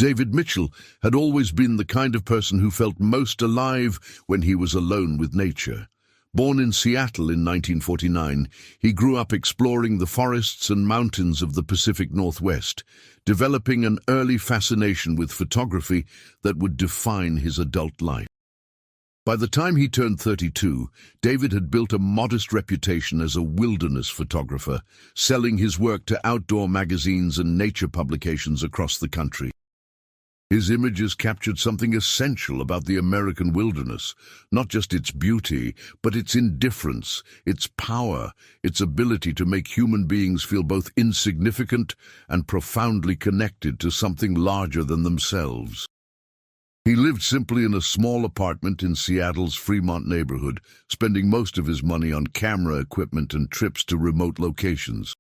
David Mitchell had always been the kind of person who felt most alive when he was alone with nature. Born in Seattle in 1949, he grew up exploring the forests and mountains of the Pacific Northwest, developing an early fascination with photography that would define his adult life. By the time he turned 32, David had built a modest reputation as a wilderness photographer, selling his work to outdoor magazines and nature publications across the country. His images captured something essential about the American wilderness, not just its beauty, but its indifference, its power, its ability to make human beings feel both insignificant and profoundly connected to something larger than themselves. He lived simply in a small apartment in Seattle's Fremont neighborhood, spending most of his money on camera equipment and trips to remote locations.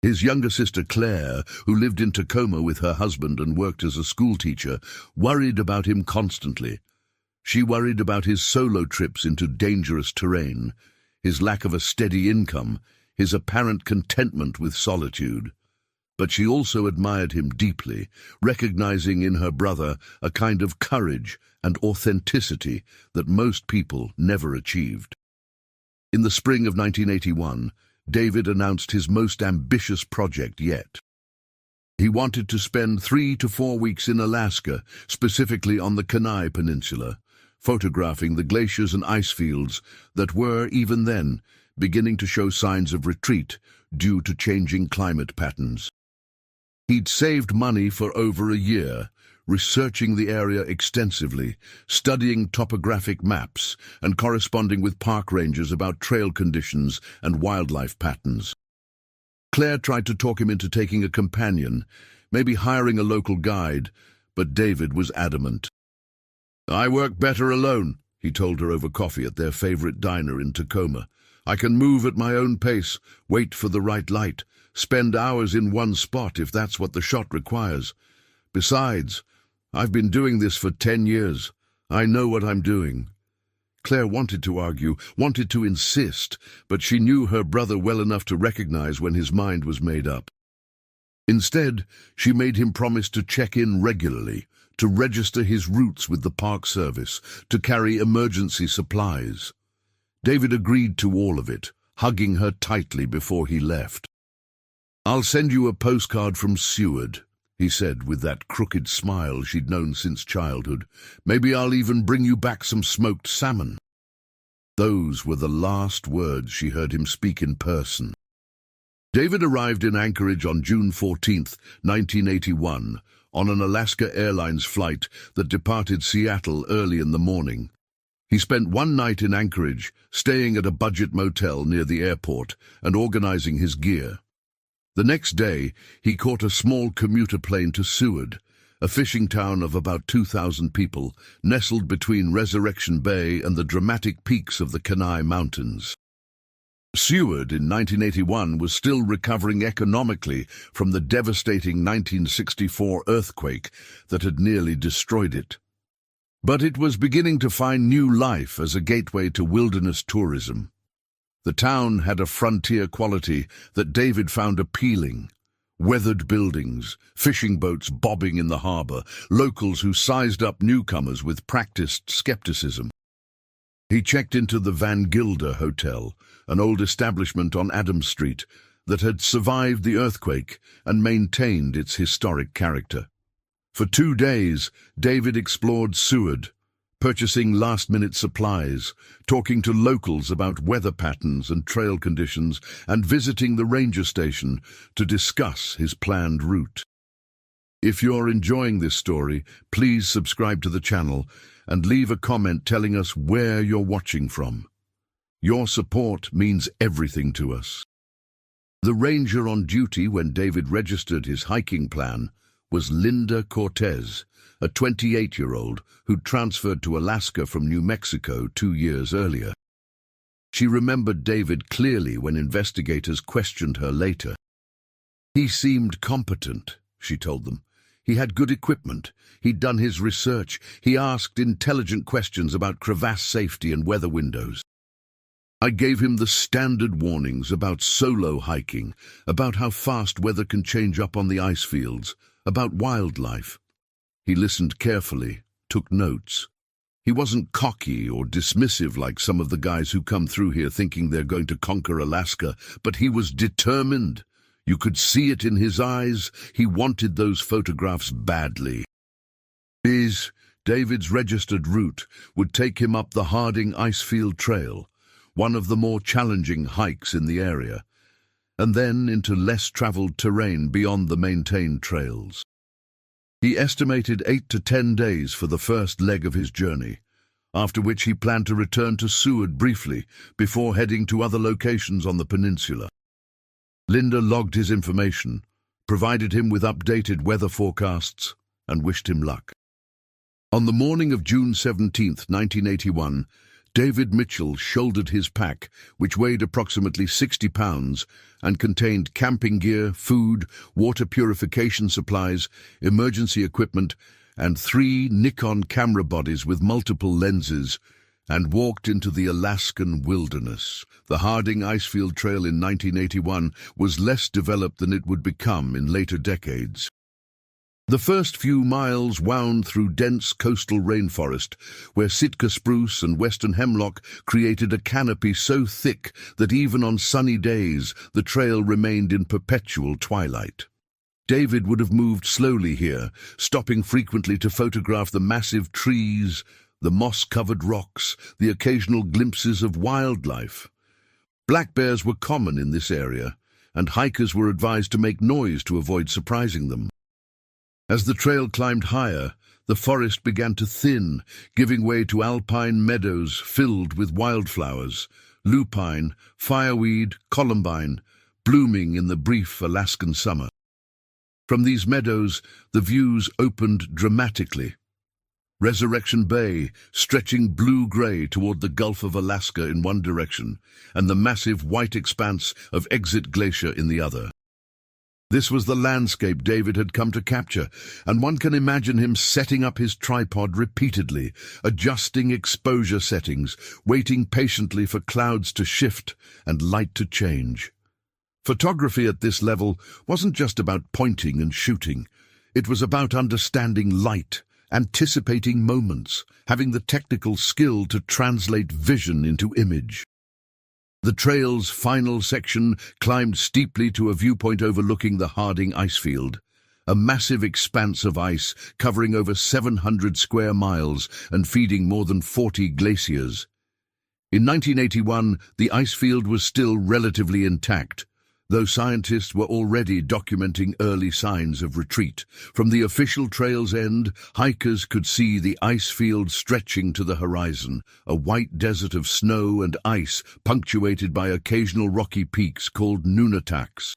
His younger sister Claire, who lived in Tacoma with her husband and worked as a schoolteacher, worried about him constantly. She worried about his solo trips into dangerous terrain, his lack of a steady income, his apparent contentment with solitude. But she also admired him deeply, recognizing in her brother a kind of courage and authenticity that most people never achieved. In the spring of 1981, David announced his most ambitious project yet. He wanted to spend 3 to 4 weeks in Alaska, specifically on the Kenai Peninsula, photographing the glaciers and ice fields that were, even then, beginning to show signs of retreat due to changing climate patterns. He'd saved money for over a year, researching the area extensively, studying topographic maps, and corresponding with park rangers about trail conditions and wildlife patterns. Claire tried to talk him into taking a companion, maybe hiring a local guide, but David was adamant. "I work better alone," he told her over coffee at their favorite diner in Tacoma. "I can move at my own pace, wait for the right light, spend hours in one spot if that's what the shot requires. Besides, I've been doing this for 10 years. I know what I'm doing." Claire wanted to argue, wanted to insist, but she knew her brother well enough to recognize when his mind was made up. Instead, she made him promise to check in regularly, to register his routes with the Park Service, to carry emergency supplies. David agreed to all of it, hugging her tightly before he left. "I'll send you a postcard from Seward," he said with that crooked smile she'd known since childhood. "Maybe I'll even bring you back some smoked salmon." Those were the last words she heard him speak in person. David arrived in Anchorage on June 14, 1981, on an Alaska Airlines flight that departed Seattle early in the morning. He spent one night in Anchorage, staying at a budget motel near the airport and organizing his gear. The next day, he caught a small commuter plane to Seward, a fishing town of about 2,000 people, nestled between Resurrection Bay and the dramatic peaks of the Kenai Mountains. Seward in 1981 was still recovering economically from the devastating 1964 earthquake that had nearly destroyed it. But it was beginning to find new life as a gateway to wilderness tourism. The town had a frontier quality that David found appealing. Weathered buildings, fishing boats bobbing in the harbor, locals who sized up newcomers with practiced skepticism. He checked into the Van Gilder Hotel, an old establishment on Adams Street that had survived the earthquake and maintained its historic character. For 2 days, David explored Seward, purchasing last-minute supplies, talking to locals about weather patterns and trail conditions, and visiting the ranger station to discuss his planned route. If you're enjoying this story, please subscribe to the channel and leave a comment telling us where you're watching from. Your support means everything to us. The ranger on duty when David registered his hiking plan was Linda Cortez, a 28-year-old who'd transferred to Alaska from New Mexico 2 years earlier. She remembered David clearly when investigators questioned her later. "He seemed competent," she told them. "He had good equipment. He'd done his research. He asked intelligent questions about crevasse safety and weather windows. I gave him the standard warnings about solo hiking, about how fast weather can change up on the ice fields, about wildlife. He listened carefully, took notes. He wasn't cocky or dismissive like some of the guys who come through here thinking they're going to conquer Alaska, but he was determined. You could see it in his eyes. He wanted those photographs badly. David's registered route would take him up the Harding Icefield Trail, one of the more challenging hikes in the area, and then into less traveled terrain beyond the maintained trails. He estimated 8 to 10 days for the first leg of his journey, after which he planned to return to Seward briefly before heading to other locations on the peninsula. Linda logged his information, provided him with updated weather forecasts, and wished him luck. On the morning of June 17, 1981, David Mitchell shouldered his pack, which weighed approximately 60 pounds and contained camping gear, food, water purification supplies, emergency equipment, and 3 Nikon camera bodies with multiple lenses, and walked into the Alaskan wilderness. The Harding Icefield Trail in 1981 was less developed than it would become in later decades. The first few miles wound through dense coastal rainforest, where Sitka spruce and western hemlock created a canopy so thick that even on sunny days the trail remained in perpetual twilight. David would have moved slowly here, stopping frequently to photograph the massive trees, the moss-covered rocks, the occasional glimpses of wildlife. Black bears were common in this area, and hikers were advised to make noise to avoid surprising them. As the trail climbed higher, the forest began to thin, giving way to alpine meadows filled with wildflowers, lupine, fireweed, columbine, blooming in the brief Alaskan summer. From these meadows, the views opened dramatically. Resurrection Bay, stretching blue-gray toward the Gulf of Alaska in one direction, and the massive white expanse of Exit Glacier in the other. This was the landscape David had come to capture, and one can imagine him setting up his tripod repeatedly, adjusting exposure settings, waiting patiently for clouds to shift and light to change. Photography at this level wasn't just about pointing and shooting. It was about understanding light, anticipating moments, having the technical skill to translate vision into image. The trail's final section climbed steeply to a viewpoint overlooking the Harding Icefield, a massive expanse of ice covering over 700 square miles and feeding more than 40 glaciers. In 1981, the icefield was still relatively intact, though scientists were already documenting early signs of retreat. From the official trail's end, hikers could see the icefield stretching to the horizon, a white desert of snow and ice punctuated by occasional rocky peaks called nunataks.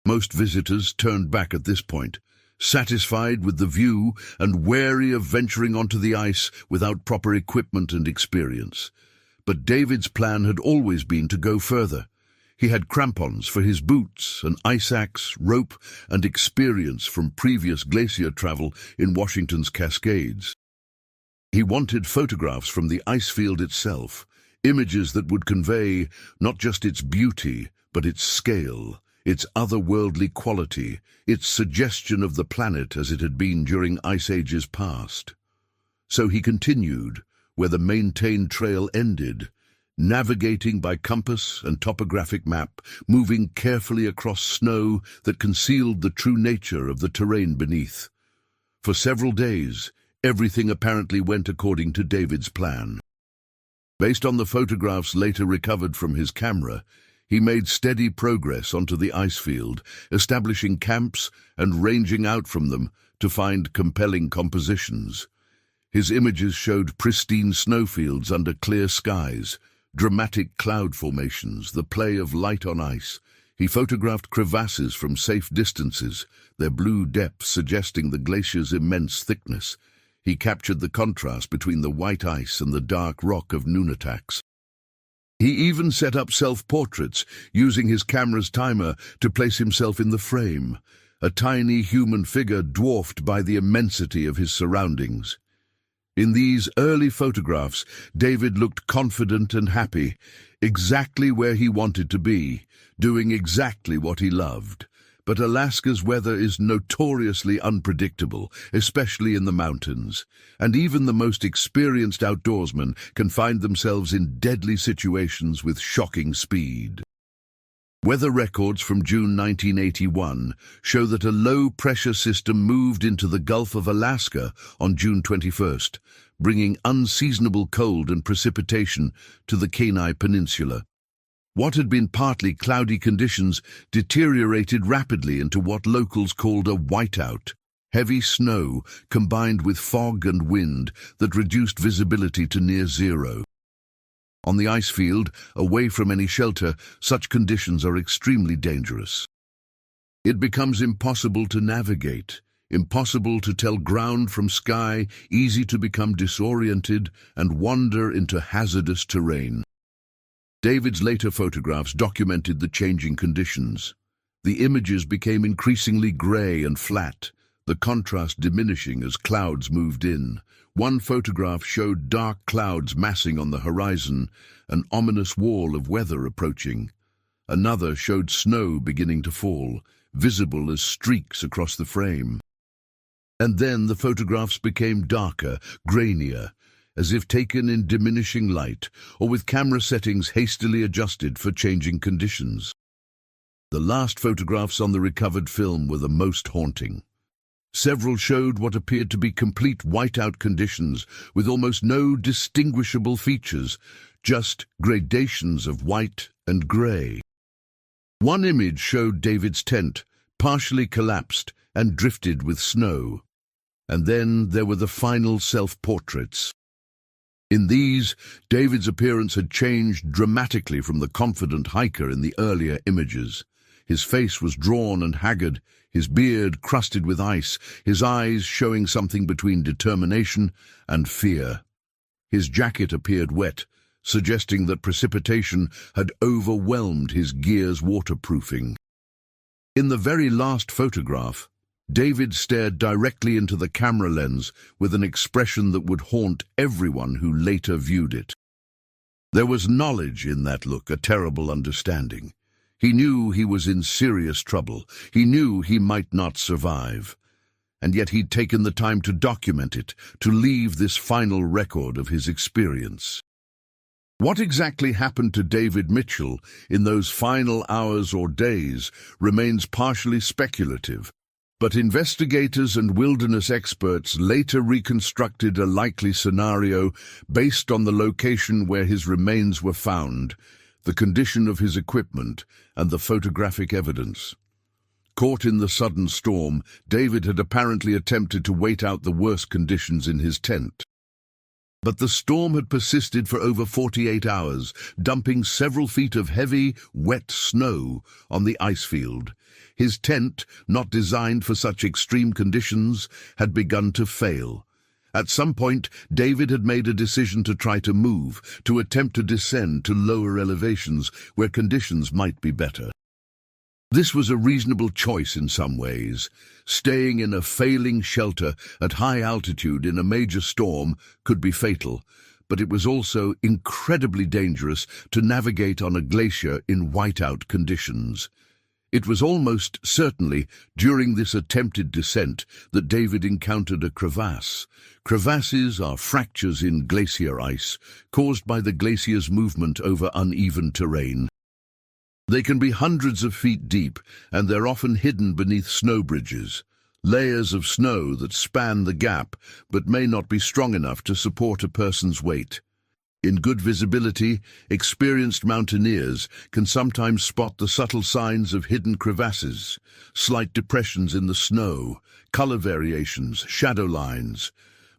Most visitors turned back at this point, satisfied with the view and wary of venturing onto the ice without proper equipment and experience. But David's plan had always been to go further. He had crampons for his boots, an ice axe, rope, and experience from previous glacier travel in Washington's Cascades. He wanted photographs from the icefield itself, images that would convey not just its beauty, but its scale, its otherworldly quality, its suggestion of the planet as it had been during ice ages past. So he continued, where the maintained trail ended, navigating by compass and topographic map, moving carefully across snow that concealed the true nature of the terrain beneath. For several days, everything apparently went according to David's plan. Based on the photographs later recovered from his camera, he made steady progress onto the icefield, establishing camps and ranging out from them to find compelling compositions. His images showed pristine snowfields under clear skies, dramatic cloud formations, the play of light on ice. He photographed crevasses from safe distances, their blue depths suggesting the glacier's immense thickness. He captured the contrast between the white ice and the dark rock of nunataks. He even set up self-portraits, using his camera's timer to place himself in the frame, a tiny human figure dwarfed by the immensity of his surroundings. In these early photographs, David looked confident and happy, exactly where he wanted to be, doing exactly what he loved, But Alaska's weather is notoriously unpredictable, especially in the mountains, and even the most experienced outdoorsmen can find themselves in deadly situations with shocking speed. Weather records from June 1981 show that a low-pressure system moved into the Gulf of Alaska on June 21st, bringing unseasonable cold and precipitation to the Kenai Peninsula. What had been partly cloudy conditions deteriorated rapidly into what locals called a whiteout, heavy snow combined with fog and wind that reduced visibility to near zero. On the ice field, away from any shelter, such conditions are extremely dangerous. It becomes impossible to navigate, impossible to tell ground from sky, easy to become disoriented and wander into hazardous terrain. David's later photographs documented the changing conditions. The images became increasingly grey and flat, the contrast diminishing as clouds moved in. One photograph showed dark clouds massing on the horizon, an ominous wall of weather approaching. Another showed snow beginning to fall, visible as streaks across the frame. And then the photographs became darker, grainier, as if taken in diminishing light or with camera settings hastily adjusted for changing conditions. The last photographs on the recovered film were the most haunting. Several showed what appeared to be complete whiteout conditions with almost no distinguishable features, just gradations of white and grey. One image showed David's tent, partially collapsed and drifted with snow. And then there were the final self-portraits. In these, David's appearance had changed dramatically from the confident hiker in the earlier images. His face was drawn and haggard, his beard crusted with ice, his eyes showing something between determination and fear. His jacket appeared wet, suggesting that precipitation had overwhelmed his gear's waterproofing. In the very last photograph, David stared directly into the camera lens with an expression that would haunt everyone who later viewed it. There was knowledge in that look, a terrible understanding. He knew he was in serious trouble. He knew he might not survive. And yet he'd taken the time to document it, to leave this final record of his experience. What exactly happened to David Mitchell in those final hours or days remains partially speculative. But investigators and wilderness experts later reconstructed a likely scenario based on the location where his remains were found, the condition of his equipment, and the photographic evidence. Caught in the sudden storm, David had apparently attempted to wait out the worst conditions in his tent. But the storm had persisted for over 48 hours, dumping several feet of heavy, wet snow on the ice field. His tent, not designed for such extreme conditions, had begun to fail. At some point, David had made a decision to try to move, to attempt to descend to lower elevations where conditions might be better. This was a reasonable choice in some ways. Staying in a failing shelter at high altitude in a major storm could be fatal, but it was also incredibly dangerous to navigate on a glacier in whiteout conditions. It was almost certainly during this attempted descent that David encountered a crevasse. Crevasses are fractures in glacier ice caused by the glacier's movement over uneven terrain. They can be hundreds of feet deep, and they're often hidden beneath snow bridges, layers of snow that span the gap but may not be strong enough to support a person's weight. In good visibility, experienced mountaineers can sometimes spot the subtle signs of hidden crevasses, slight depressions in the snow, color variations, shadow lines.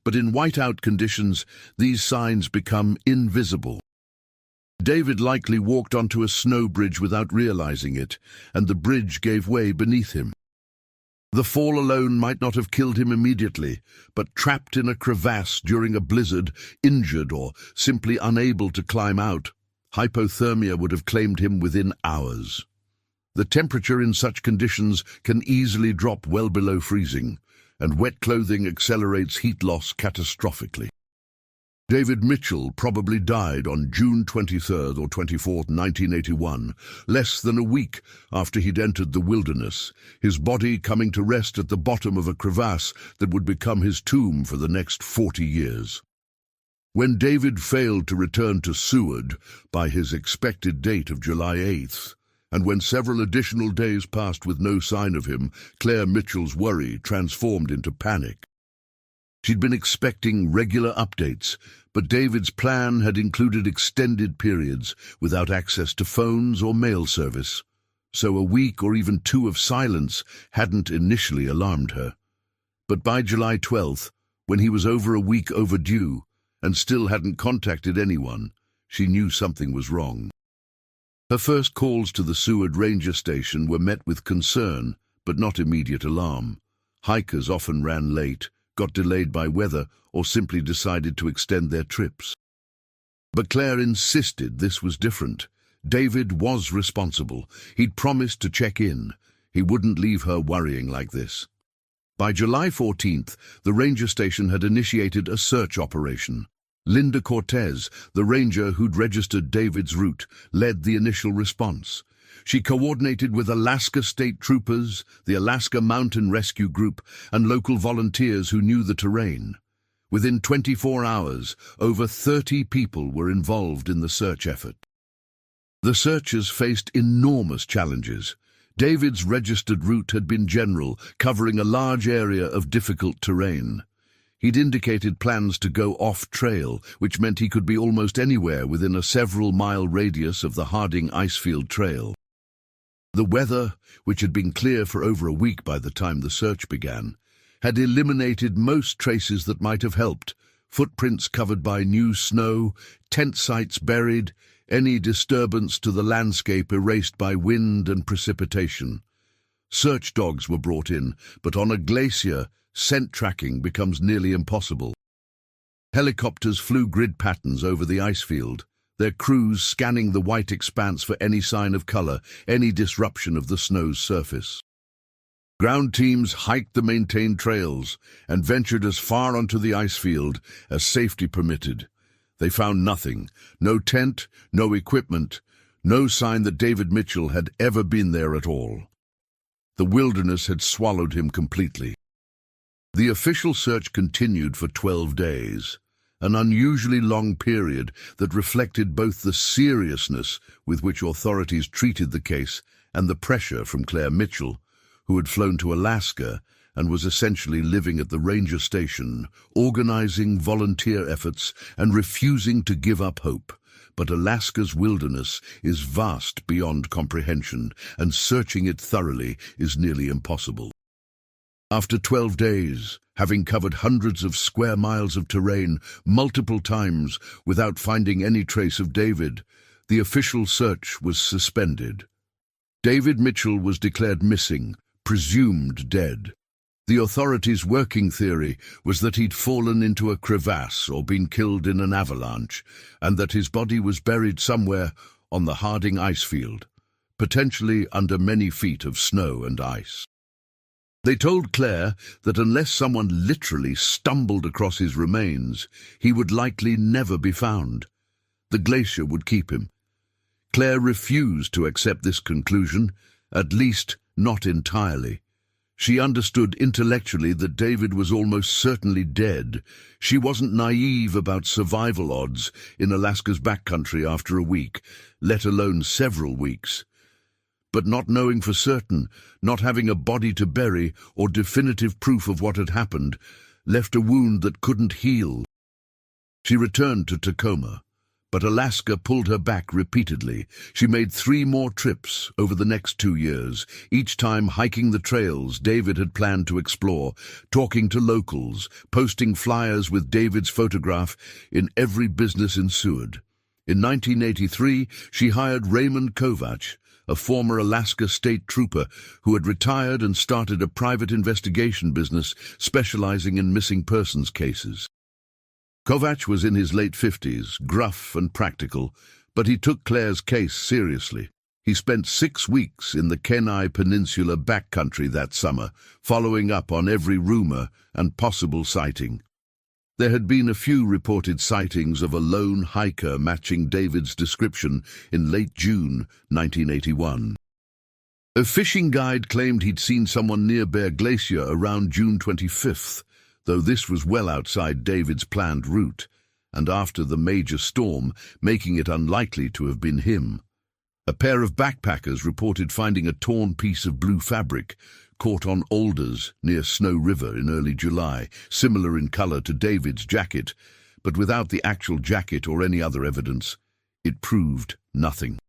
But in whiteout conditions, these signs become invisible. David likely walked onto a snow bridge without realizing it, and the bridge gave way beneath him. The fall alone might not have killed him immediately, but trapped in a crevasse during a blizzard, injured or simply unable to climb out, hypothermia would have claimed him within hours. The temperature in such conditions can easily drop well below freezing, and wet clothing accelerates heat loss catastrophically. David Mitchell probably died on June 23rd or 24th, 1981, less than a week after he'd entered the wilderness, his body coming to rest at the bottom of a crevasse that would become his tomb for the next 40 years. When David failed to return to Seward by his expected date of July 8th, and when several additional days passed with no sign of him, Claire Mitchell's worry transformed into panic. She'd been expecting regular updates, but David's plan had included extended periods without access to phones or mail service, so a week or even two of silence hadn't initially alarmed her. But by July 12th, when he was over a week overdue and still hadn't contacted anyone, she knew something was wrong. Her first calls to the Seward Ranger Station were met with concern, but not immediate alarm. Hikers often ran late, got delayed by weather, or simply decided to extend their trips. But Claire insisted this was different. David was responsible. He'd promised to check in. He wouldn't leave her worrying like this. By July 14th, the ranger station had initiated a search operation. Linda Cortez, the ranger who'd registered David's route, led the initial response. She coordinated with Alaska State Troopers, the Alaska Mountain Rescue Group, and local volunteers who knew the terrain. Within 24 hours, over 30 people were involved in the search effort. The searchers faced enormous challenges. David's registered route had been general, covering a large area of difficult terrain. He'd indicated plans to go off-trail, which meant he could be almost anywhere within a several-mile radius of the Harding Icefield trail. The weather, which had been clear for over a week by the time the search began, had eliminated most traces that might have helped: footprints covered by new snow, tent sites buried, any disturbance to the landscape erased by wind and precipitation. Search dogs were brought in, but on a glacier, scent tracking becomes nearly impossible. Helicopters flew grid patterns over the ice field, their crews scanning the white expanse for any sign of color, any disruption of the snow's surface. Ground teams hiked the maintained trails and ventured as far onto the ice field as safety permitted. They found nothing: no tent, no equipment, no sign that David Mitchell had ever been there at all. The wilderness had swallowed him completely. The official search continued for 12 days, an unusually long period that reflected both the seriousness with which authorities treated the case and the pressure from Claire Mitchell, who had flown to Alaska and was essentially living at the ranger station, organizing volunteer efforts and refusing to give up hope. But Alaska's wilderness is vast beyond comprehension, and searching it thoroughly is nearly impossible. After 12 days, having covered hundreds of square miles of terrain multiple times without finding any trace of David, the official search was suspended. David Mitchell was declared missing, presumed dead. The authorities' working theory was that he'd fallen into a crevasse or been killed in an avalanche, and that his body was buried somewhere on the Harding Icefield, potentially under many feet of snow and ice. They told Claire that unless someone literally stumbled across his remains, he would likely never be found. The glacier would keep him. Claire refused to accept this conclusion, at least not entirely. She understood intellectually that David was almost certainly dead. She wasn't naive about survival odds in Alaska's backcountry after a week, let alone several weeks. But not knowing for certain, not having a body to bury or definitive proof of what had happened, left a wound that couldn't heal. She returned to Tacoma, but Alaska pulled her back repeatedly. She made 3 more trips over the next 2 years, each time hiking the trails David had planned to explore, talking to locals, posting flyers with David's photograph in every business in Seward. In 1983, she hired Raymond Kovach, a former Alaska State Trooper who had retired and started a private investigation business specializing in missing persons cases. Kovach was in his late 50s, gruff and practical, but he took Claire's case seriously. He spent 6 weeks in the Kenai Peninsula backcountry that summer, following up on every rumor and possible sighting. There had been a few reported sightings of a lone hiker matching David's description in late June 1981. A fishing guide claimed he'd seen someone near Bear Glacier around June 25th, though this was well outside David's planned route, and after the major storm, making it unlikely to have been him. A pair of backpackers reported finding a torn piece of blue fabric caught on alders near Snow River in early July, similar in color to David's jacket, but without the actual jacket or any other evidence. It proved nothing.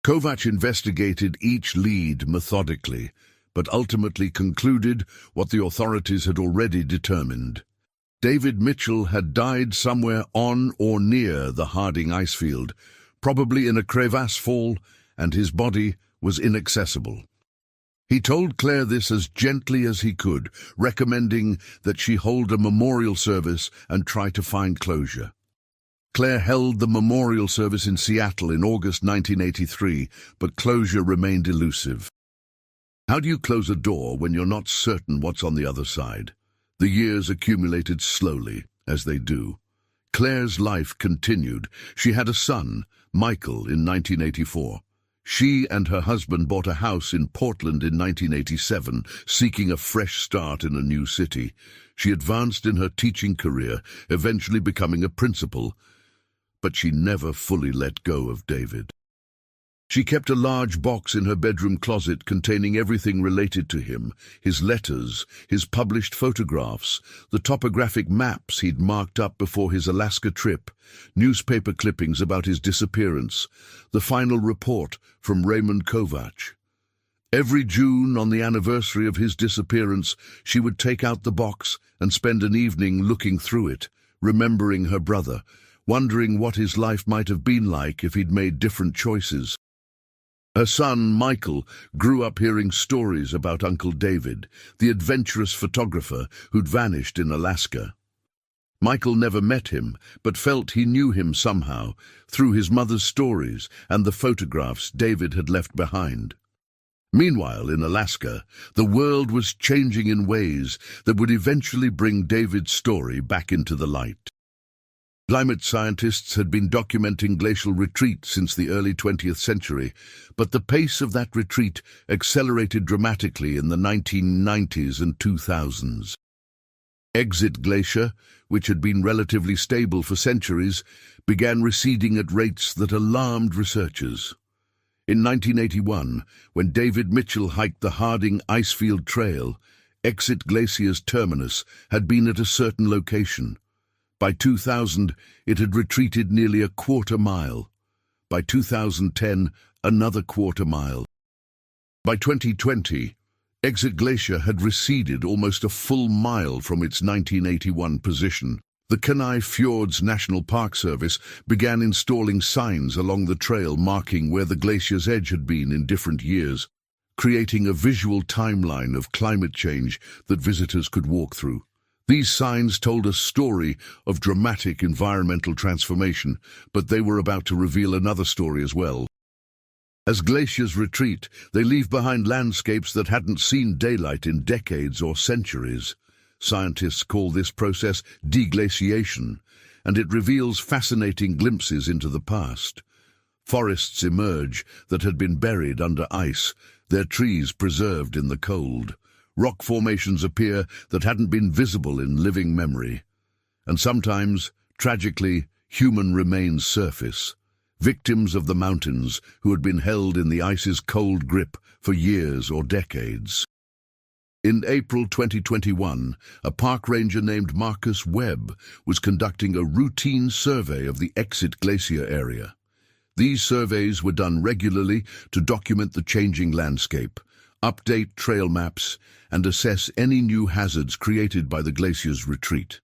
Kovac investigated each lead methodically, but ultimately concluded what the authorities had already determined. David Mitchell had died somewhere on or near the Harding Icefield, probably in a crevasse fall, and his body was inaccessible. He told Claire this as gently as he could, recommending that she hold a memorial service and try to find closure. Claire held the memorial service in Seattle in August 1983, but closure remained elusive. How do you close a door when you're not certain what's on the other side? The years accumulated slowly, as they do. Claire's life continued. She had a son, Michael, in 1984. She and her husband bought a house in Portland in 1987, seeking a fresh start in a new city. She advanced in her teaching career, eventually becoming a principal, but she never fully let go of David. She kept a large box in her bedroom closet containing everything related to him, his letters, his published photographs, the topographic maps he'd marked up before his Alaska trip, newspaper clippings about his disappearance, the final report from Raymond Kovac. Every June, on the anniversary of his disappearance, she would take out the box and spend an evening looking through it, remembering her brother, wondering what his life might have been like if he'd made different choices. Her son, Michael, grew up hearing stories about Uncle David, the adventurous photographer who'd vanished in Alaska. Michael never met him, but felt he knew him somehow, through his mother's stories and the photographs David had left behind. Meanwhile, in Alaska, the world was changing in ways that would eventually bring David's story back into the light. Climate scientists had been documenting glacial retreat since the early 20th century, but the pace of that retreat accelerated dramatically in the 1990s and 2000s. Exit Glacier, which had been relatively stable for centuries, began receding at rates that alarmed researchers. In 1981, when David Mitchell hiked the Harding Icefield Trail, Exit Glacier's terminus had been at a certain location. By 2000, it had retreated nearly a quarter mile. By 2010, another quarter mile. By 2020, Exit Glacier had receded almost a full mile from its 1981 position. The Kenai Fjords National Park Service began installing signs along the trail marking where the glacier's edge had been in different years, creating a visual timeline of climate change that visitors could walk through. These signs told a story of dramatic environmental transformation, but they were about to reveal another story as well. As glaciers retreat, they leave behind landscapes that hadn't seen daylight in decades or centuries. Scientists call this process deglaciation, and it reveals fascinating glimpses into the past. Forests emerge that had been buried under ice, their trees preserved in the cold. Rock formations appear that hadn't been visible in living memory. And sometimes, tragically, human remains surface, victims of the mountains who had been held in the ice's cold grip for years or decades. In April 2021, a park ranger named Marcus Webb was conducting a routine survey of the Exit Glacier area. These surveys were done regularly to document the changing landscape, update trail maps, and assess any new hazards created by the glacier's retreat.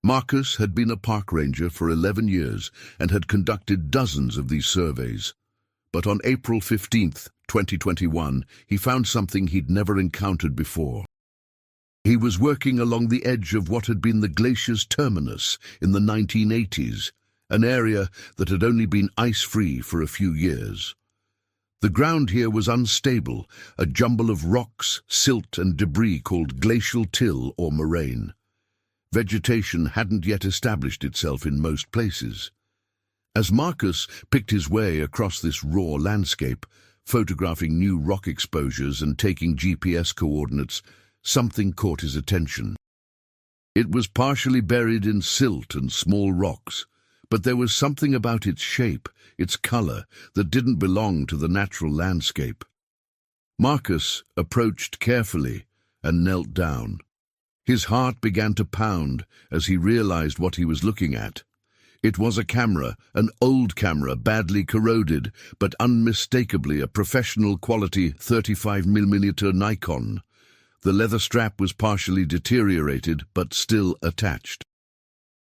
Marcus had been a park ranger for 11 years and had conducted dozens of these surveys. But on April 15, 2021, he found something he'd never encountered before. He was working along the edge of what had been the glacier's terminus in the 1980s, an area that had only been ice-free for a few years. The ground here was unstable, a jumble of rocks, silt and debris called glacial till or moraine. Vegetation hadn't yet established itself in most places. As Marcus picked his way across this raw landscape, photographing new rock exposures and taking GPS coordinates, something caught his attention. It was partially buried in silt and small rocks, but there was something about its shape, its color, that didn't belong to the natural landscape. Marcus approached carefully and knelt down. His heart began to pound as he realized what he was looking at. It was a camera, an old camera, badly corroded, but unmistakably a professional quality 35mm Nikon. The leather strap was partially deteriorated, but still attached.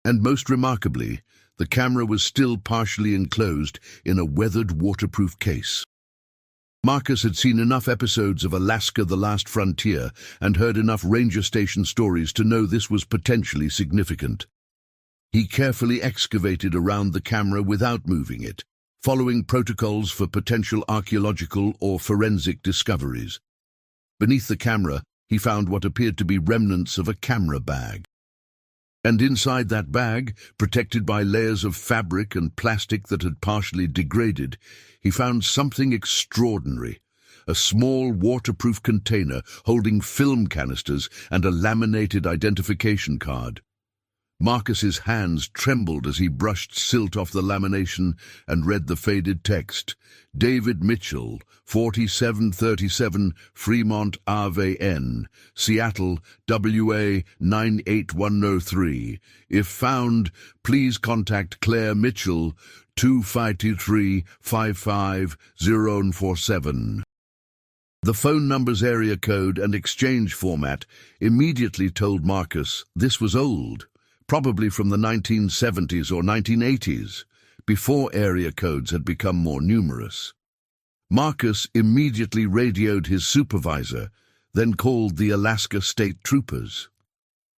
And most remarkably, the camera was still partially enclosed in a weathered waterproof case. Marcus had seen enough episodes of Alaska: The Last Frontier and heard enough ranger station stories to know this was potentially significant. He carefully excavated around the camera without moving it, following protocols for potential archaeological or forensic discoveries. Beneath the camera, he found what appeared to be remnants of a camera bag. And inside that bag, protected by layers of fabric and plastic that had partially degraded, he found something extraordinary: a small waterproof container holding film canisters and a laminated identification card. Marcus's hands trembled as he brushed silt off the lamination and read the faded text. David Mitchell, 4737 Fremont Ave N, Seattle, WA 98103. If found, please contact Claire Mitchell, 2523-55047. The phone number's area code and exchange format immediately told Marcus this was old, probably from the 1970s or 1980s, before area codes had become more numerous. Marcus immediately radioed his supervisor, then called the Alaska State Troopers.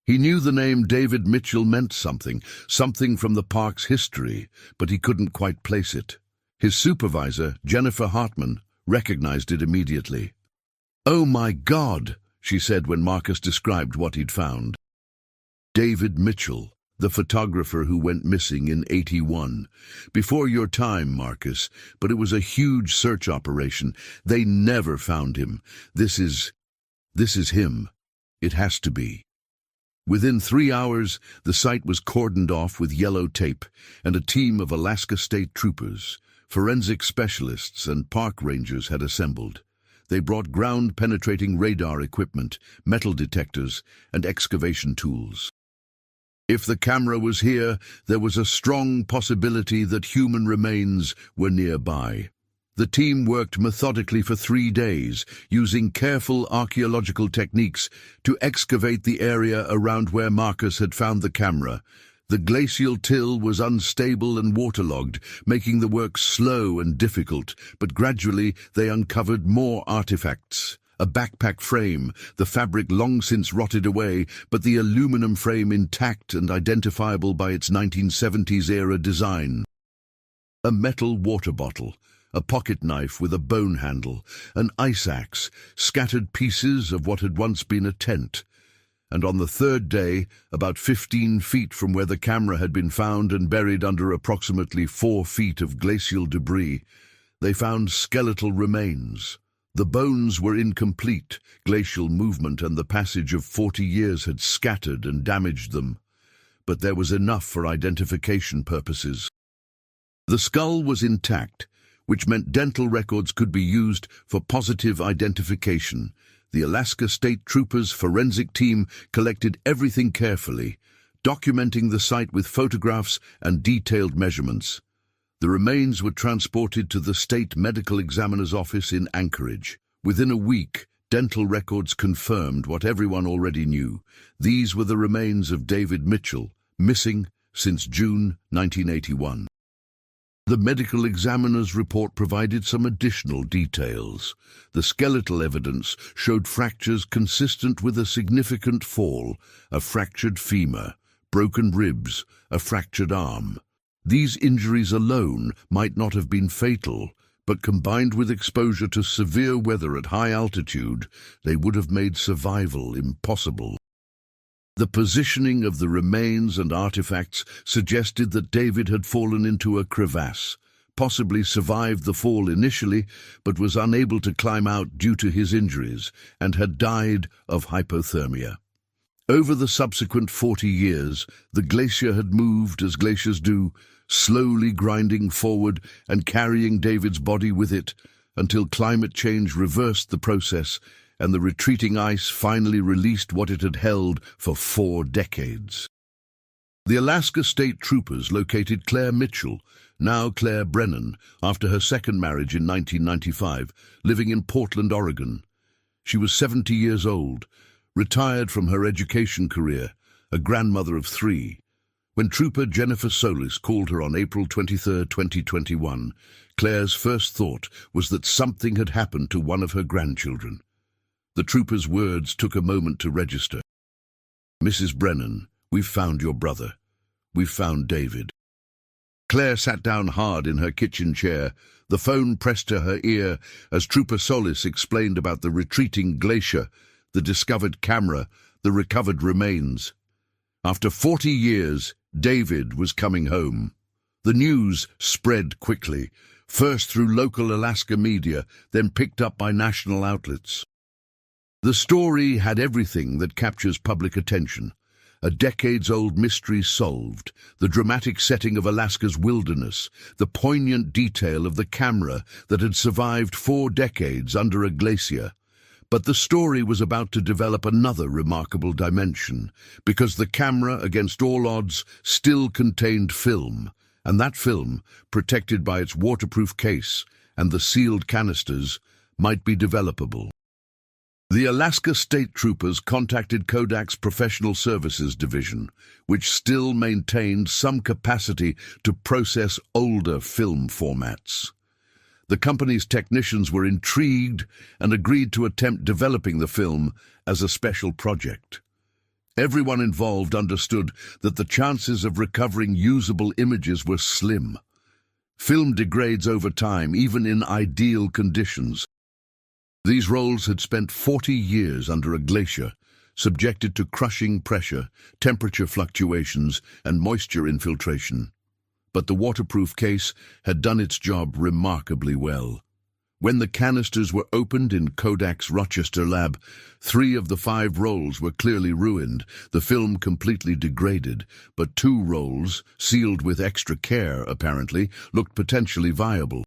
He knew the name David Mitchell meant something from the park's history, but he couldn't quite place it. His supervisor, Jennifer Hartman, recognized it immediately. "Oh my God," she said when Marcus described what he'd found. David Mitchell, the photographer who went missing in '81. Before your time, Marcus, but it was a huge search operation. They never found him. This is him. It has to be. Within 3 hours, the site was cordoned off with yellow tape, and a team of Alaska State Troopers, forensic specialists and park rangers had assembled. They brought ground-penetrating radar equipment, metal detectors, and excavation tools. If the camera was here, there was a strong possibility that human remains were nearby. The team worked methodically for 3 days, using careful archaeological techniques to excavate the area around where Marcus had found the camera. The glacial till was unstable and waterlogged, making the work slow and difficult, but gradually they uncovered more artifacts. A backpack frame, the fabric long since rotted away, but the aluminum frame intact and identifiable by its 1970s-era design. A metal water bottle, a pocket knife with a bone handle, an ice axe, scattered pieces of what had once been a tent. And on the third day, about 15 feet from where the camera had been found and buried under approximately 4 feet of glacial debris, they found skeletal remains. The bones were incomplete. Glacial movement and the passage of 40 years had scattered and damaged them, but there was enough for identification purposes. The skull was intact, which meant dental records could be used for positive identification. The Alaska State Troopers' forensic team collected everything carefully, documenting the site with photographs and detailed measurements. The remains were transported to the State Medical Examiner's office in Anchorage. Within a week, dental records confirmed what everyone already knew. These were the remains of David Mitchell, missing since June 1981. The medical examiner's report provided some additional details. The skeletal evidence showed fractures consistent with a significant fall, a fractured femur, broken ribs, a fractured arm. These injuries alone might not have been fatal, but combined with exposure to severe weather at high altitude, they would have made survival impossible. The positioning of the remains and artifacts suggested that David had fallen into a crevasse, possibly survived the fall initially, but was unable to climb out due to his injuries, and had died of hypothermia. Over the subsequent 40 years, the glacier had moved as glaciers do, slowly grinding forward and carrying David's body with it, until climate change reversed the process and the retreating ice finally released what it had held for 4 decades. The Alaska State Troopers located Claire Mitchell, now Claire Brennan, after her second marriage in 1995, living in Portland, Oregon. She was 70 years old, retired from her education career, a grandmother of 3. When Trooper Jennifer Solis called her on April 23, 2021, Claire's first thought was that something had happened to one of her grandchildren. The trooper's words took a moment to register. "Mrs. Brennan, we've found your brother. We've found David." Claire sat down hard in her kitchen chair, the phone pressed to her ear as Trooper Solis explained about the retreating glacier, the discovered camera, the recovered remains. After 40 years, David was coming home. The news spread quickly, first through local Alaska media, then picked up by national outlets. The story had everything that captures public attention. A decades-old mystery solved, the dramatic setting of Alaska's wilderness, the poignant detail of the camera that had survived 4 decades under a glacier. But the story was about to develop another remarkable dimension, because the camera, against all odds, still contained film, and that film, protected by its waterproof case and the sealed canisters, might be developable. The Alaska State Troopers contacted Kodak's Professional Services Division, which still maintained some capacity to process older film formats. The company's technicians were intrigued and agreed to attempt developing the film as a special project. Everyone involved understood that the chances of recovering usable images were slim. Film degrades over time, even in ideal conditions. These rolls had spent 40 years under a glacier, subjected to crushing pressure, temperature fluctuations, and moisture infiltration. But the waterproof case had done its job remarkably well. When the canisters were opened in Kodak's Rochester lab, 3 of the 5 rolls were clearly ruined, the film completely degraded, but 2 rolls, sealed with extra care apparently, looked potentially viable.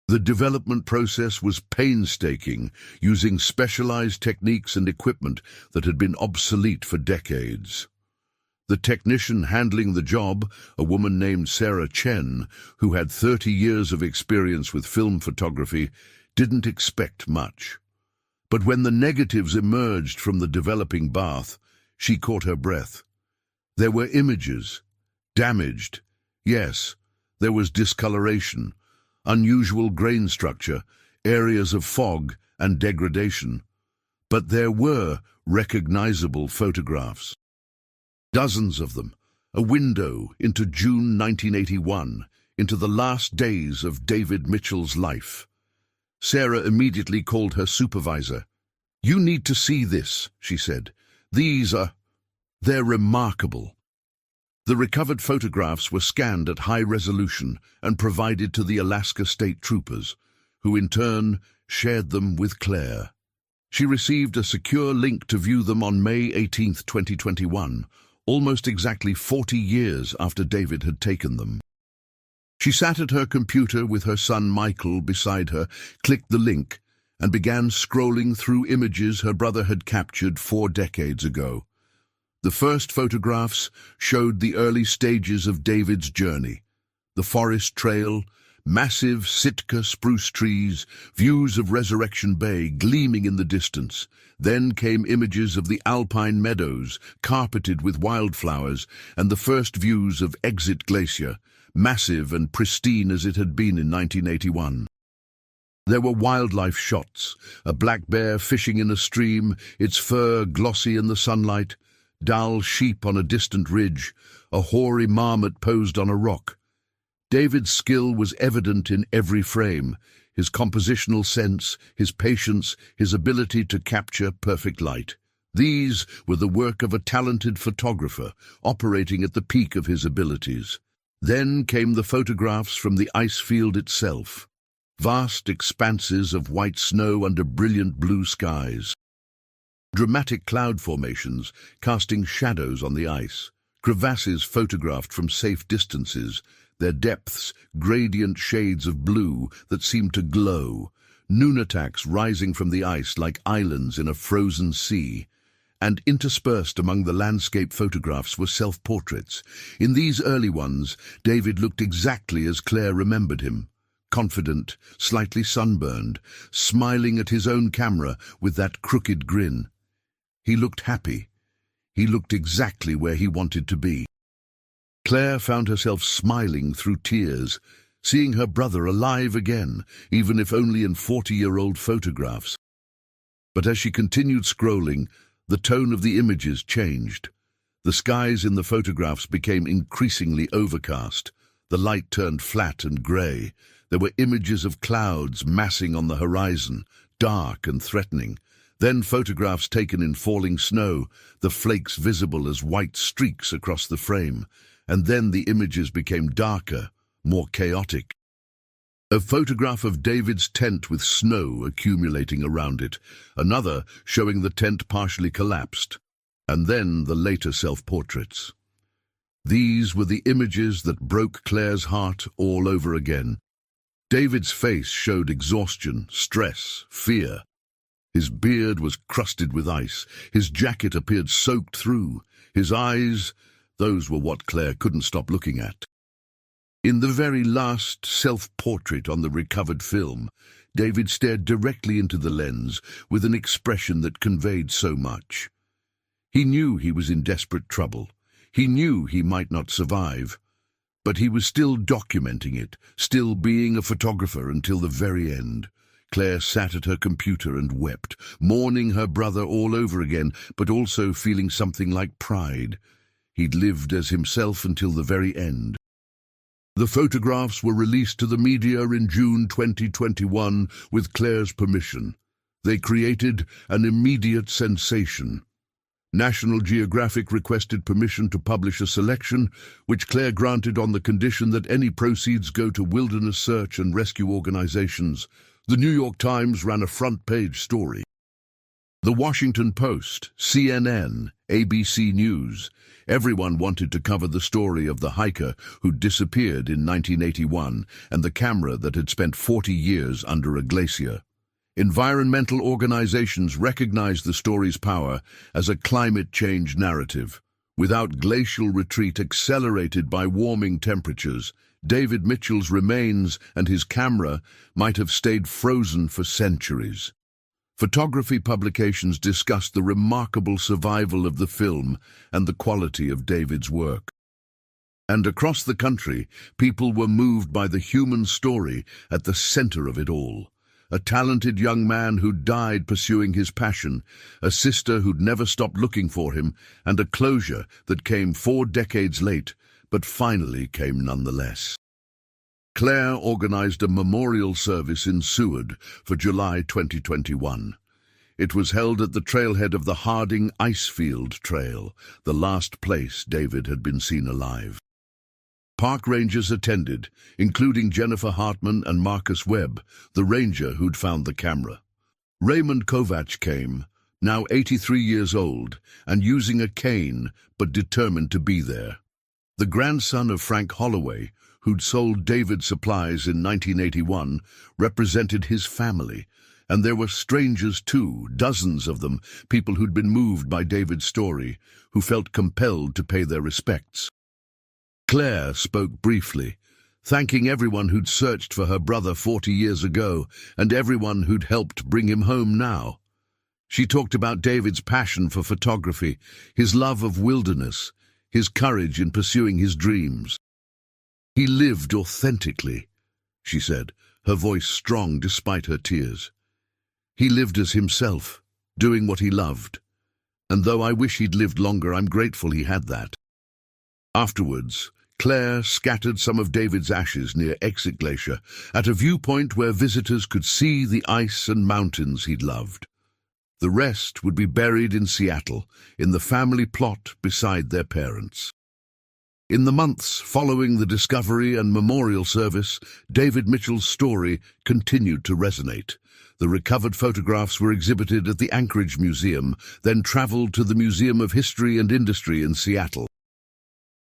The development process was painstaking, using specialized techniques and equipment that had been obsolete for decades. The technician handling the job, a woman named Sarah Chen, who had 30 years of experience with film photography, didn't expect much. But when the negatives emerged from the developing bath, she caught her breath. There were images, damaged. Yes, there was discoloration, unusual grain structure, areas of fog and degradation. But there were recognizable photographs. Dozens of them, a window into June 1981, into the last days of David Mitchell's life. Sarah immediately called her supervisor. "You need to see this," she said. They're remarkable." The recovered photographs were scanned at high resolution and provided to the Alaska State Troopers, who in turn shared them with Claire. She received a secure link to view them on May 18, 2021, almost exactly 40 years after David had taken them. She sat at her computer with her son Michael beside her, clicked the link, and began scrolling through images her brother had captured 4 decades ago. The first photographs showed the early stages of David's journey. The forest trail, massive Sitka spruce trees, views of Resurrection Bay gleaming in the distance. Then came images of the alpine meadows, carpeted with wildflowers, and the first views of Exit Glacier, massive and pristine as it had been in 1981. There were wildlife shots, a black bear fishing in a stream, its fur glossy in the sunlight, dull sheep on a distant ridge, a hoary marmot posed on a rock. David's skill was evident in every frame, his compositional sense, his patience, his ability to capture perfect light. These were the work of a talented photographer operating at the peak of his abilities. Then came the photographs from the ice field itself. Vast expanses of white snow under brilliant blue skies. Dramatic cloud formations casting shadows on the ice. Crevasses photographed from safe distances, their depths gradient shades of blue that seemed to glow. Nunataks rising from the ice like islands in a frozen sea. And interspersed among the landscape photographs were self-portraits. In these early ones, David looked exactly as Claire remembered him. Confident, slightly sunburned, smiling at his own camera with that crooked grin. He looked happy. He looked exactly where he wanted to be. Claire found herself smiling through tears, seeing her brother alive again, even if only in 40-year-old photographs. But as she continued scrolling, the tone of the images changed. The skies in the photographs became increasingly overcast. The light turned flat and grey. There were images of clouds massing on the horizon, dark and threatening. Then photographs taken in falling snow, the flakes visible as white streaks across the frame. And then the images became darker, more chaotic. A photograph of David's tent with snow accumulating around it, another showing the tent partially collapsed, and then the later self-portraits. These were the images that broke Claire's heart all over again. David's face showed exhaustion, stress, fear. His beard was crusted with ice, his jacket appeared soaked through, his eyes, those were what Claire couldn't stop looking at. In the very last self-portrait on the recovered film, David stared directly into the lens with an expression that conveyed so much. He knew he was in desperate trouble. He knew he might not survive. But he was still documenting it, still being a photographer until the very end. Claire sat at her computer and wept, mourning her brother all over again, but also feeling something like pride. He'd lived as himself until the very end. The photographs were released to the media in June 2021 with Claire's permission. They created an immediate sensation. National Geographic requested permission to publish a selection, which Claire granted on the condition that any proceeds go to wilderness search and rescue organizations. The New York Times ran a front-page story. The Washington Post, CNN, ABC News, everyone wanted to cover the story of the hiker who disappeared in 1981 and the camera that had spent 40 years under a glacier. Environmental organizations recognized the story's power as a climate change narrative. Without glacial retreat accelerated by warming temperatures, David Mitchell's remains and his camera might have stayed frozen for centuries. Photography publications discussed the remarkable survival of the film and the quality of David's work. And across the country, people were moved by the human story at the center of it all. A talented young man who died pursuing his passion, a sister who'd never stopped looking for him, and a closure that came 4 decades late, but finally came nonetheless. Claire organized a memorial service in Seward for July 2021. It was held at the trailhead of the Harding Icefield Trail, the last place David had been seen alive. Park rangers attended, including Jennifer Hartman and Marcus Webb, the ranger who'd found the camera. Raymond Kovacs came, now 83 years old, and using a cane, but determined to be there. The grandson of Frank Holloway, who'd sold David supplies in 1981, represented his family, and there were strangers too, dozens of them, people who'd been moved by David's story, who felt compelled to pay their respects. Claire spoke briefly, thanking everyone who'd searched for her brother 40 years ago and everyone who'd helped bring him home now. She talked about David's passion for photography, his love of wilderness, his courage in pursuing his dreams. He lived authentically, she said, her voice strong despite her tears. He lived as himself, doing what he loved. And though I wish he'd lived longer, I'm grateful he had that. Afterwards, Claire scattered some of David's ashes near Exit Glacier at a viewpoint where visitors could see the ice and mountains he'd loved. The rest would be buried in Seattle, in the family plot beside their parents. In the months following the discovery and memorial service, David Mitchell's story continued to resonate. The recovered photographs were exhibited at the Anchorage Museum, then traveled to the Museum of History and Industry in Seattle.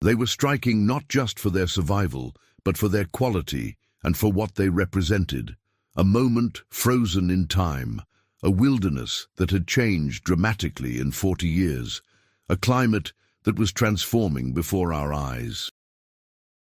They were striking not just for their survival, but for their quality and for what they represented. A moment frozen in time, a wilderness that had changed dramatically in 40 years, a climate that was transforming before our eyes.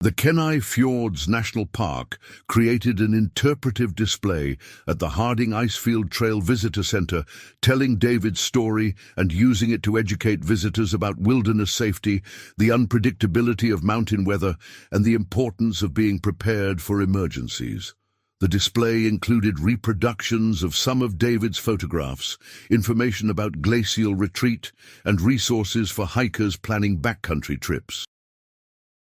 The Kenai Fjords National Park created an interpretive display at the Harding Icefield Trail Visitor Center, telling David's story and using it to educate visitors about wilderness safety, the unpredictability of mountain weather, and the importance of being prepared for emergencies. The display included reproductions of some of David's photographs, information about glacial retreat, and resources for hikers planning backcountry trips.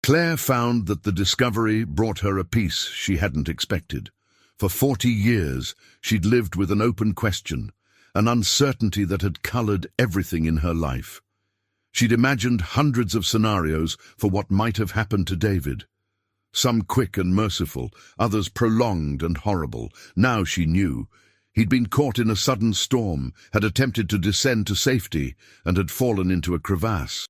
Claire found that the discovery brought her a peace she hadn't expected. For 40 years, she'd lived with an open question, an uncertainty that had colored everything in her life. She'd imagined hundreds of scenarios for what might have happened to David. Some quick and merciful, others prolonged and horrible. Now she knew. He'd been caught in a sudden storm, had attempted to descend to safety, and had fallen into a crevasse.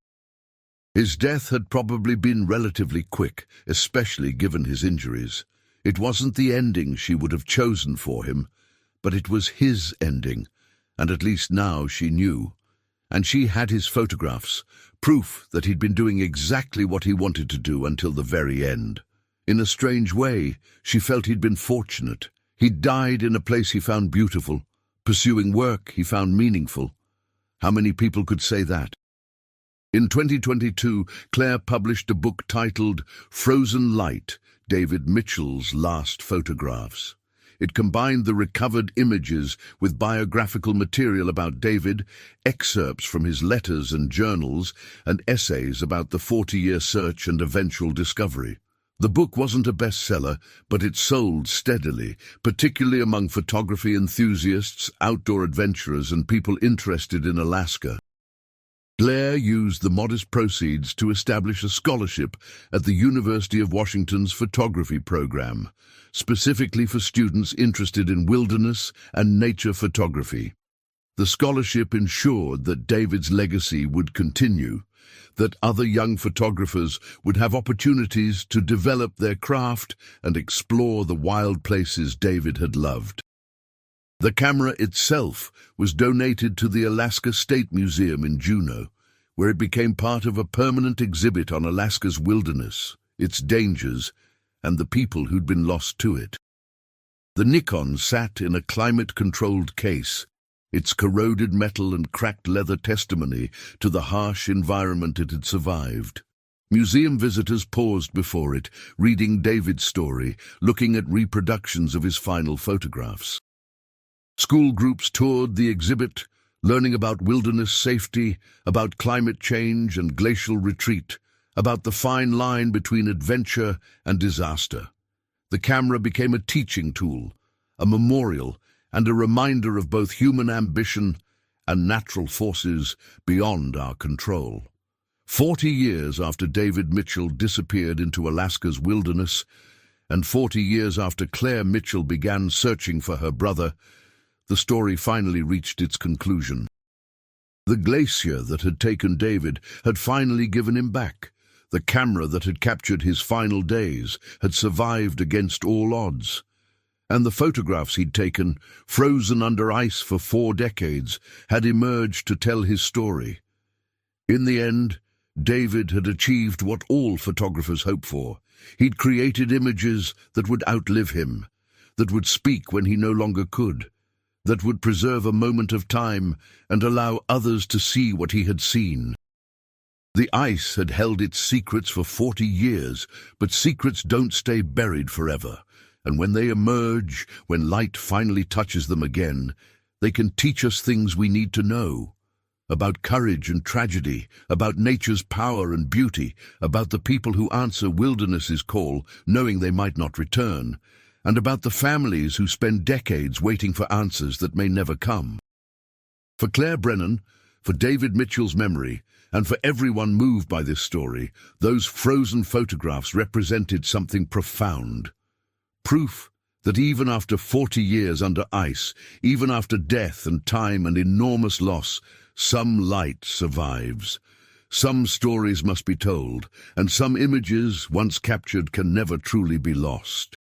His death had probably been relatively quick, especially given his injuries. It wasn't the ending she would have chosen for him, but it was his ending, and at least now she knew. And she had his photographs, proof that he'd been doing exactly what he wanted to do until the very end. In a strange way, she felt he'd been fortunate. He'd died in a place he found beautiful, pursuing work he found meaningful. How many people could say that? In 2022, Claire published a book titled Frozen Light, David Mitchell's Last Photographs. It combined the recovered images with biographical material about David, excerpts from his letters and journals, and essays about the 40-year search and eventual discovery. The book wasn't a bestseller, but it sold steadily, particularly among photography enthusiasts, outdoor adventurers, and people interested in Alaska. Claire used the modest proceeds to establish a scholarship at the University of Washington's photography program, specifically for students interested in wilderness and nature photography. The scholarship ensured that David's legacy would continue, that other young photographers would have opportunities to develop their craft and explore the wild places David had loved. The camera itself was donated to the Alaska State Museum in Juneau, where it became part of a permanent exhibit on Alaska's wilderness, its dangers, and the people who'd been lost to it. The Nikon sat in a climate-controlled case, its corroded metal and cracked leather testimony to the harsh environment it had survived. Museum visitors paused before it, reading David's story, looking at reproductions of his final photographs. School groups toured the exhibit, learning about wilderness safety, about climate change and glacial retreat, about the fine line between adventure and disaster. The camera became a teaching tool, a memorial, and a reminder of both human ambition and natural forces beyond our control. 40 years after David Mitchell disappeared into Alaska's wilderness, and 40 years after Claire Mitchell began searching for her brother, the story finally reached its conclusion. The glacier that had taken David had finally given him back. The camera that had captured his final days had survived against all odds. And the photographs he'd taken, frozen under ice for 4 decades, had emerged to tell his story. In the end, David had achieved what all photographers hope for. He'd created images that would outlive him, that would speak when he no longer could, that would preserve a moment of time and allow others to see what he had seen. The ice had held its secrets for 40 years, but secrets don't stay buried forever. And when they emerge, when light finally touches them again, they can teach us things we need to know. About courage and tragedy, about nature's power and beauty, about the people who answer wilderness's call, knowing they might not return, and about the families who spend decades waiting for answers that may never come. For Claire Brennan, for David Mitchell's memory, and for everyone moved by this story, those frozen photographs represented something profound. Proof that even after 40 years under ice, even after death and time and enormous loss, some light survives. Some stories must be told, and some images, once captured, can never truly be lost.